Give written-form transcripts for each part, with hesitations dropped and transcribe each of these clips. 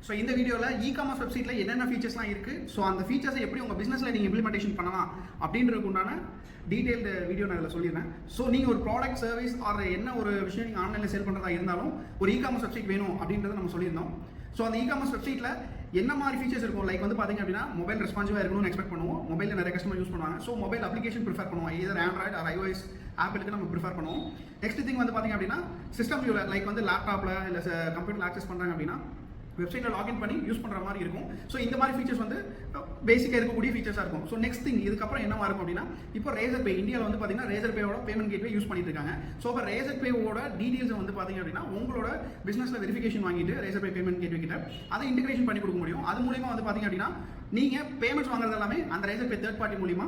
So இந்த வீடியோவில் e-commerce வெப்சைட்டில் என்னென்ன ஃபீச்சர்ஸ்லாம் இருக்குது, ஸோ அந்த ஃபீச்சர்ஸை எப்படி உங்கள் பிஸ்னஸில் நீங்கள் இம்ப்ளிமெண்டேஷன் பண்ணலாம் அப்படின்றதுக்கு உண்டான டீட்டெயில்டு வீடியோ நான் இதில் சொல்லிடுறேன். ஸோ நீங்கள் ஒரு ப்ராடக்ட் சர்வீஸ் ஆர் என்ன ஒரு விஷயம் நீங்கள் ஆன்லைனில் சேல் பண்ணுறதா இருந்தாலும் ஒரு இ-காமர்ஸ் வெப்சைட் வேணும் அப்படின்றத நம்ம சொல்லியிருந்தோம். ஸோ அந்த இ-காமர்ஸ் வெப்சைட்டில் என்ன மாதிரி ஃபீச்சர்ஸ் இருக்கும், லைக் வந்து பார்த்திங்க அப்படின்னா மொபைல் ரெஸ்பான்சிவாக இருக்கணும்னு எக்ஸ்பெக்ட் பண்ணுவோம். மொபைலில் நிறைய கஸ்டமர் யூஸ் பண்ணுவாங்க. ஸோ மொபைல் அப்ளிகேஷன் ப்ரிஃபர் பண்ணுவோம். இதர் ஆண்ட்ராய்டு ஆர் ஐஓஎஸ் ஆப்பிளுக்கு நம்ம ப்ரிஃபர் பண்ணுவோம். நெக்ஸ்ட் திங் வந்து பார்த்திங்க அப்படின்னா சிஸ்டம் வியூவில், லைக் வந்து லேப்டாப்பில் இல்லை கம்ப்யூட்டரில் ஆக்சஸ் பண்ணுறாங்க அப்படின்னா வெப்சைட்டில் லாகின் பண்ணி யூஸ் பண்ணுற மாதிரி இருக்கும். ஸோ இந்த மாதிரி ஃபீச்சர்ஸ் வந்து பேசிக்காக இருக்கக்கூடிய ஃபீச்சர்ஸாக இருக்கும். ஸோ நெக்ஸ்ட் திங் இதுக்கப்புறம் என்னவா இருக்கும் அப்படின்னா, இப்போ ரேசர் பே இந்தியாவில் வந்து பார்த்தீங்கன்னா ரேசர் பேவோட பேமெண்ட் கேட்வே யூஸ் பண்ணிட்டு இருக்காங்க. ஸோ இப்போ ரேசர் பேவோட டீடைல்ஸ் வந்து பார்த்தீங்க அப்படின்னா உங்களோட பிஸ்னஸில் வெரிஃபிகேஷன் வாங்கிட்டு ரேசர் பே பேமெண்ட் கேட்வே கிட்ட அதை இன்டிகிரேஷன் பண்ணி கொடுக்க முடியும். அது மூலியமாக வந்து பார்த்தீங்க அப்படின்னா நீங்கள் பேமெண்ட்ஸ் வாங்குறது எல்லாமே அந்த ரேசர் பே தேர்ட் பார்ட்டி மூலியமா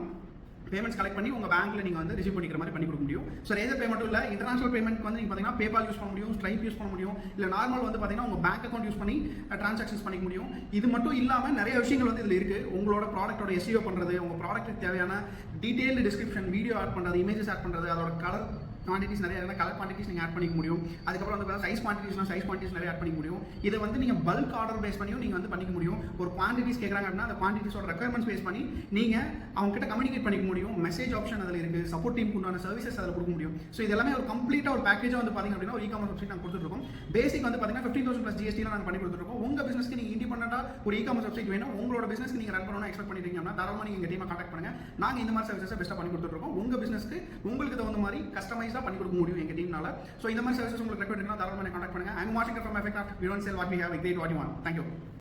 பேமெண்ட்ஸ் கலெக்ட் பண்ணி உங்கள் பேங்க்கில் நீங்கள் வந்து ரிசீவ் பண்ணிக்கிற மாதிரி பண்ணி கொடுக்க முடியும். ஸோ ரேசர் பே மட்டும் இல்லை, இன்டர்நேஷனல் பேமெண்ட் வந்து நீங்கள் பார்த்தீங்கன்னா பேபால் யூஸ் பண்ண முடியும், ஸ்ட்ரைப் யூஸ் பண்ண முடியும், இல்லை நார்மல் வந்து பார்த்தீங்கன்னா உங்கள் பேங்க் அக்கௌண்ட் யூஸ் பண்ணி ட்ரான்சாக்ஷன்ஸ் பண்ணிக்க முடியும். இது மட்டும் இல்லாமல் நிறைய விஷயங்கள் வந்து இதில் இருக்குது. உங்களோட ப்ராடக்ட்டோட எஸ்இஓ பண்ணுறது, உங்கள் ப்ராடக்ட்டுக்கு தேவையான டீட்டெயில்டு டிஸ்கிரிப்ஷன், வீடியோ ஆட் பண்ணுறது, இமேஜஸ் ஆட் பண்ணுறது, அதோட கலர் குவான்டிட்டிஸ் நிறைய கலர் குவான்டிட்டிஸ் நீங்கள் ஆட் பண்ணிக்க முடியும். அதுக்கப்புறம் வந்து சைஸ் குவான்டிட்டிஸ் நிறைய ஆட் பண்ணிக்க முடியும். இதை வந்து நீங்கள் பல்க் ஆர்டர் பேஸ் பண்ணியும் நீங்கள் வந்து பண்ணிக்க முடியும். ஒரு குவான்டிட்டிஸ் கேட்குறாங்க அப்படின்னா அந்த குவான்டிட்டிஸோட ரெக்யர்மெண்ட்ஸ் பேஸ் பண்ணி நீங்கள் அவங்க கிட்ட கம்யூனிகேட் பண்ணிக்க முடியும். மெசேஜ் ஆப்ஷன் அதில் இருக்குது, சப்போர்ட் டீமுக்கு உண்டான சர்வீசஸ் அதில் கொடுக்க முடியும். ஸோ இது எல்லாமே ஒரு கம்ப்ளீட்டாக ஒரு பேக்கேஜாக வந்து பார்த்திங்க அப்படின்னா ஒரு இ-காமர்ஸ் வெப்சைட் நாங்கள் கொடுத்துருக்கோம். பேசிக் வந்து பார்த்தீங்கன்னா 15,000 + GST நாங்கள் பண்ணி கொடுத்துருக்கோம். உங்கள் பிஸ்னஸ்க்கு நீங்கள் இண்டிபெண்டண்டாக ஒரு இ-காமர்ஸ் வெப்சைட் வேணும், உங்களோட பிஸ்னஸ்க்கு நீங்கள் ரன் பண்ணணும்னு எக்ஸ்பெக்ட் பண்ணிட்டீங்க அப்படின்னா தாராளமாக நீங்கள் எங்கள் டீமை கான்டாக்ட் பண்ணுங்கள். நாங்கள் இந்த மாதிரி சர்வீசஸ் பெஸ்ட்டாக பண்ணி கொடுத்துருக்கோம். உங்கள் பிஸ்னஸ்க்கு உங்களுக்கு தகுந்த மாதிரி கஸ்டமைஸாக பண்ணி கொடுக்க முடியும் எங்கள் டீம்னால. ஸோ இந்த மாதிரி சர்வீசஸ் உங்களுக்கு ரெக்வயர்ட் இருக்குன்னா தாராளமாக கான்டாக்ட் பண்ணுங்கள். I am washing from effect. We don't sell what we have, we create what you want. Thank you.